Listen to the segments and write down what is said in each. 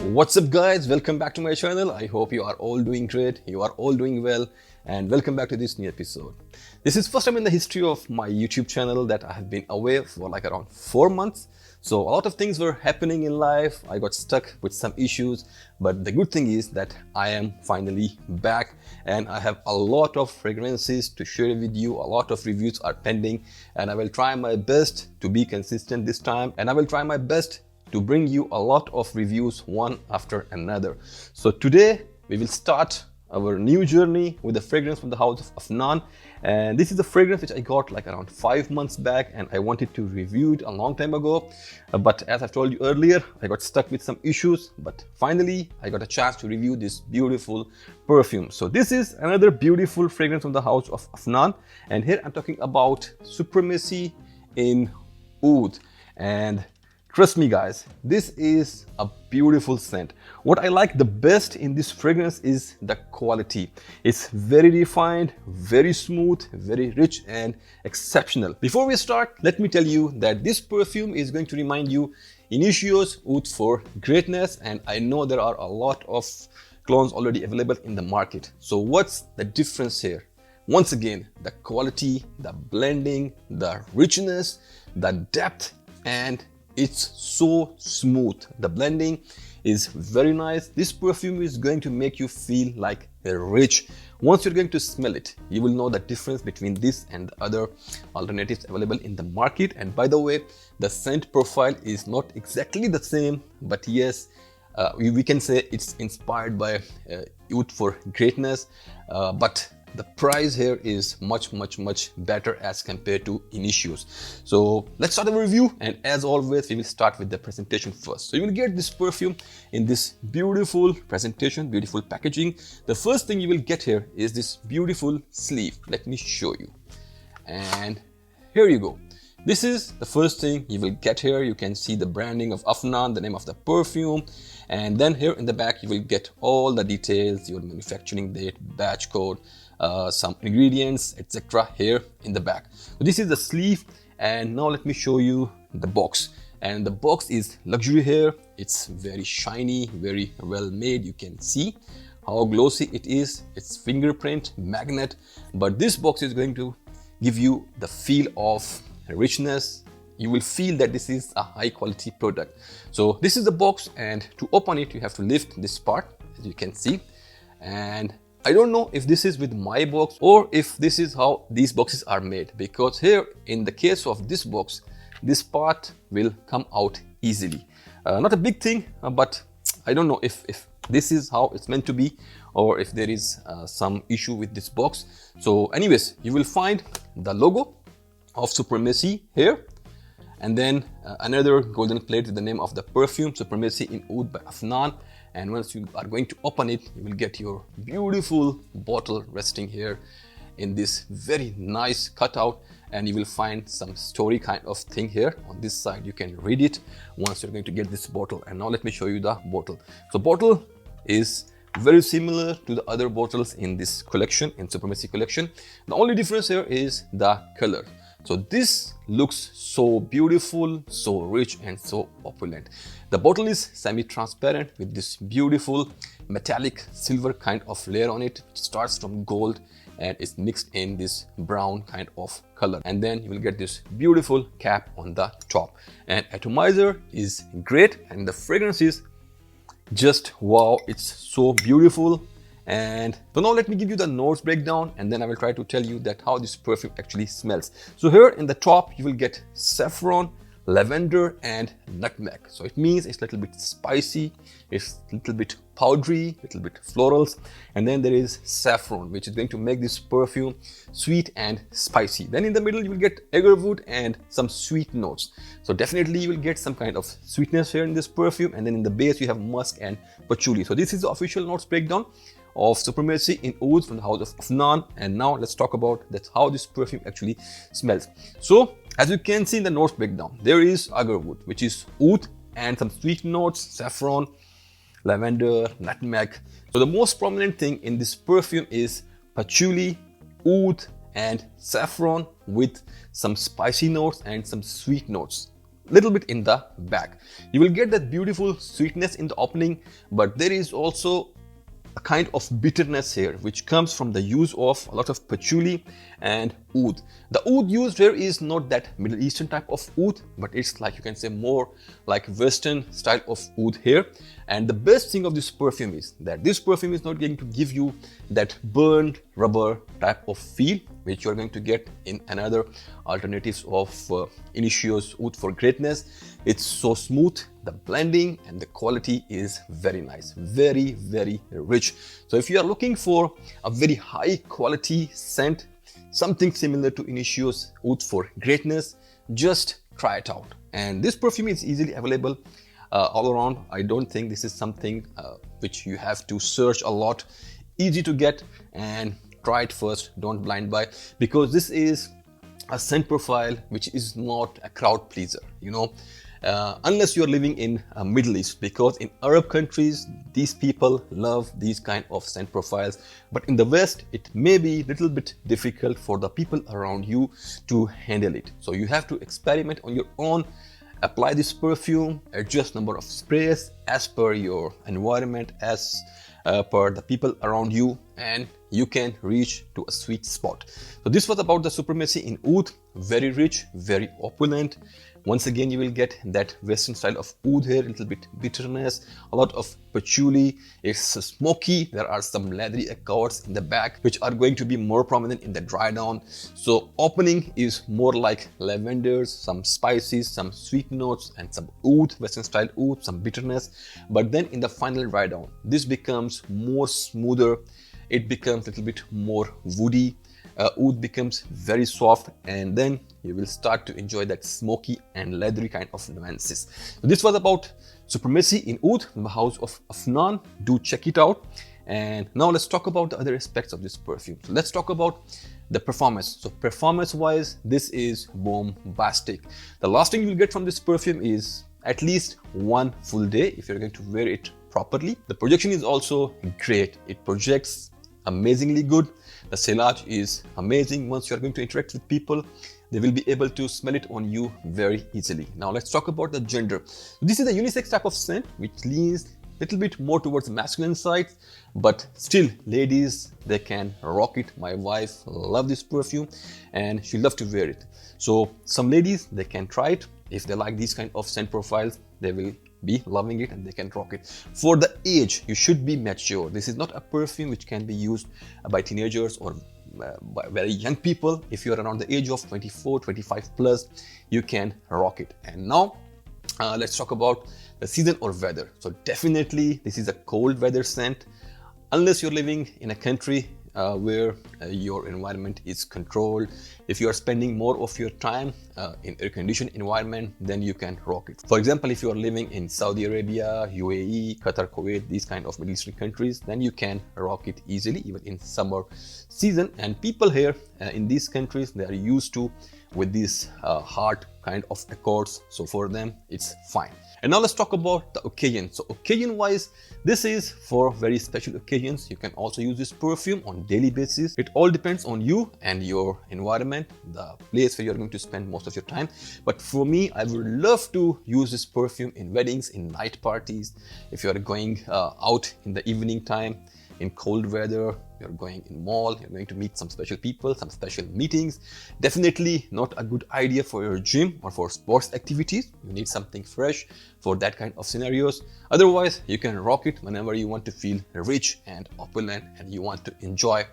What's up guys, welcome back to my channel. I hope you are all doing great, you are all doing well, and welcome back to this new episode. This is first time in the history of my YouTube channel that I have been away for like around 4 months. So a lot of things were happening in life. I got stuck with some issues, but the good thing is that I am finally back and I have a lot of fragrances to share with you. A lot of reviews are pending and I will try my best to be consistent this time, and I will try my best to bring you a lot of reviews one after another. So today we will start our new journey with a fragrance from the house of Afnan, and this is a fragrance which I got like around 5 months back and I wanted to review it a long time ago, but as I've told you earlier, I got stuck with some issues, but finally I got a chance to review this beautiful perfume. So this is another beautiful fragrance from the house of Afnan, and here I'm talking about Supremacy in Oud. And trust me guys, this is a beautiful scent. What I like the best in this fragrance is the quality. It's very refined, very smooth, very rich and exceptional. Before we start, let me tell you that this perfume is going to remind you Initio's Oud for greatness, and I know there are a lot of clones already available in the market. So what's the difference here? Once again, the quality, the blending, the richness, the depth, and it's so smooth. The blending is very nice. This perfume is going to make you feel like rich. Once you're going to smell it, you will know the difference between this and the other alternatives available in the market. And by the way, the scent profile is not exactly the same, but yes, we can say it's inspired by Oud for greatness, but the price here is much better as compared to Initio's. So let's start the review, and as always we will start with the presentation first. So you will get this perfume in this beautiful presentation, beautiful packaging. The first thing you will get here is this beautiful sleeve. Let me show you, and here you go. This is the first thing you will get here. You can see the branding of Afnan, the name of the perfume, and then here in the back you will get all the details, your manufacturing date, batch code, some ingredients, etc. here in the back. So this is the sleeve, and now let me show you the box. And the box is luxury here. It's very shiny, very well made. You can see how glossy it is. It's fingerprint magnet, but this box is going to give you the feel of richness. You will feel that this is a high quality product. So this is the box, and to open it you have to lift this part, as you can see. And I don't know if this is with my box or if this is how these boxes are made, because here in the case of this box, this part will come out easily. Not a big thing, but I don't know if this is how it's meant to be or if there is some issue with this box. So anyways, you will find the logo of Supremacy here, and then another golden plate with the name of the perfume, Supremacy in Oud by Afnan. And once you are going to open it, you will get your beautiful bottle resting here in this very nice cutout, and you will find some story kind of thing here on this side. You can read it once you're going to get this bottle. And now let me show you the bottle. So bottle is very similar to the other bottles in this collection, in Supremacy collection. The only difference here is the color. So this looks so beautiful, so rich and so opulent. The bottle is semi-transparent with this beautiful metallic silver kind of layer on it. It starts from gold and is mixed in this brown kind of color. And then you will get this beautiful cap on the top. And atomizer is great, and the fragrance is just wow, it's so beautiful. And so now let me give you the notes breakdown, and then I will try to tell you that how this perfume actually smells. So here in the top you will get saffron, lavender and nutmeg. So it means it's a little bit spicy, it's a little bit powdery, a little bit florals, and then there is saffron, which is going to make this perfume sweet and spicy. Then in the middle you will get agarwood and some sweet notes. So definitely you will get some kind of sweetness here in this perfume, and then in the base you have musk and patchouli. So this is the official notes breakdown of Supremacy in Oud from the house of Afnan. And now let's talk about that how this perfume actually smells. So as you can see in the notes breakdown, there is agarwood, which is oud, and some sweet notes, saffron, lavender, nutmeg. So the most prominent thing in this perfume is patchouli, oud and saffron with some spicy notes and some sweet notes. little bit in the back. You will get that beautiful sweetness in the opening, but there is also a kind of bitterness here, which comes from the use of a lot of patchouli and oud. The oud used here is not that Middle Eastern type of oud, but it's like, you can say, more like Western style of oud here. And the best thing of this perfume is that this perfume is not going to give you that burned rubber type of feel, which you're going to get in another alternatives of Initio's oud for greatness. It's so smooth, the blending and the quality is very nice, very, very rich. So if you are looking for a very high quality scent, something similar to Initio's oud for greatness, just try it out. And this perfume is easily available all around. I don't think this is something which you have to search a lot. Easy to get, and try it first, don't blind buy, because this is a scent profile which is not a crowd pleaser, you know. Unless you're living in Middle East, because in Arab countries these people love these kind of scent profiles, but in the West it may be a little bit difficult for the people around you to handle it. So you have to experiment on your own, apply this perfume, adjust number of sprays as per your environment, as per the people around you, and you can reach to a sweet spot. So this was about the Supremacy in oud. Very rich, very opulent. Once again, you will get that Western style of oud here, a little bit bitterness, a lot of patchouli. It's smoky. There are some leathery accords in the back, which are going to be more prominent in the dry down. So opening is more like lavenders, some spices, some sweet notes, and some oud, Western style oud, some bitterness. But then in the final dry down, this becomes more smoother. It becomes a little bit more woody. Oud becomes very soft, and then you will start to enjoy that smoky and leathery kind of nuances. So this was about Supremacy in oud from the house of Afnan. Do check it out. And now let's talk about the other aspects of this perfume. So let's talk about the performance. So performance wise, this is bombastic. The last thing you'll get from this perfume is at least one full day if you're going to wear it properly. The projection is also great. It projects amazingly good. The sillage is amazing. Once you are going to interact with people, they will be able to smell it on you very easily. Now let's talk about the gender. This is a unisex type of scent which leans a little bit more towards the masculine side, but still ladies, they can rock it. My wife loves this perfume and she loves to wear it. So some ladies, they can try it. If they like these kind of scent profiles, they will be loving it and they can rock it. For the age, you should be mature. This is not a perfume which can be used by teenagers or by very young people. If you're around the age of 24, 25 plus, you can rock it. And now let's talk about the season or weather. So definitely this is a cold weather scent. Unless you're living in a country where your environment is controlled. If you are spending more of your time in air-conditioned environment, then you can rock it. For example, if you are living in Saudi Arabia, UAE, Qatar, Kuwait, these kind of Middle Eastern countries, then you can rock it easily, even in summer season. And people here in these countries, they are used to with these hard kind of accords. So for them, it's fine. And now let's talk about the occasion. So occasion wise, this is for very special occasions. You can also use this perfume on daily basis. It all depends on you and your environment, the place where you're going to spend most of your time. But for me, I would love to use this perfume in weddings, in night parties. If you're going out in the evening time, in cold weather, you're going in mall, you're going to meet some special people, some special meetings. Definitely not a good idea for your gym or for sports activities. You need something fresh for that kind of scenarios. Otherwise, you can rock it whenever you want to feel rich and opulent and you want to enjoy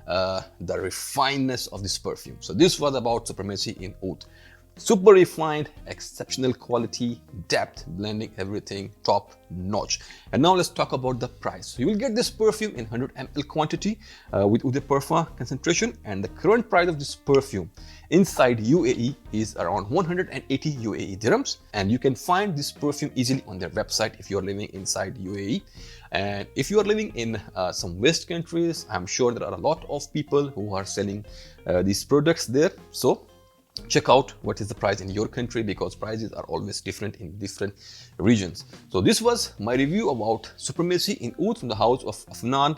the refinedness of this perfume. So this was about Supremacy in oud. Super refined, exceptional quality, depth, blending, everything top notch. And now let's talk about the price. So you will get this perfume in 100 ml quantity with Eau de Parfum concentration, and the current price of this perfume inside UAE is around 180 UAE dirhams, and you can find this perfume easily on their website if you are living inside UAE. And if you are living in some West countries, I'm sure there are a lot of people who are selling these products there. So check out what is the price in your country, because prices are always different in different regions. So this was my review about Supremacy in oud from the house of Afnan.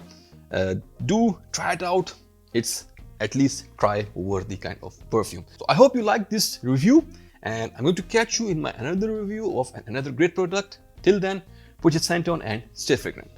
Do try it out. It's at least try worthy kind of perfume. So I hope you liked this review, and I'm going to catch you in my another review of another great product. Till then, put your scent on and stay fragrant.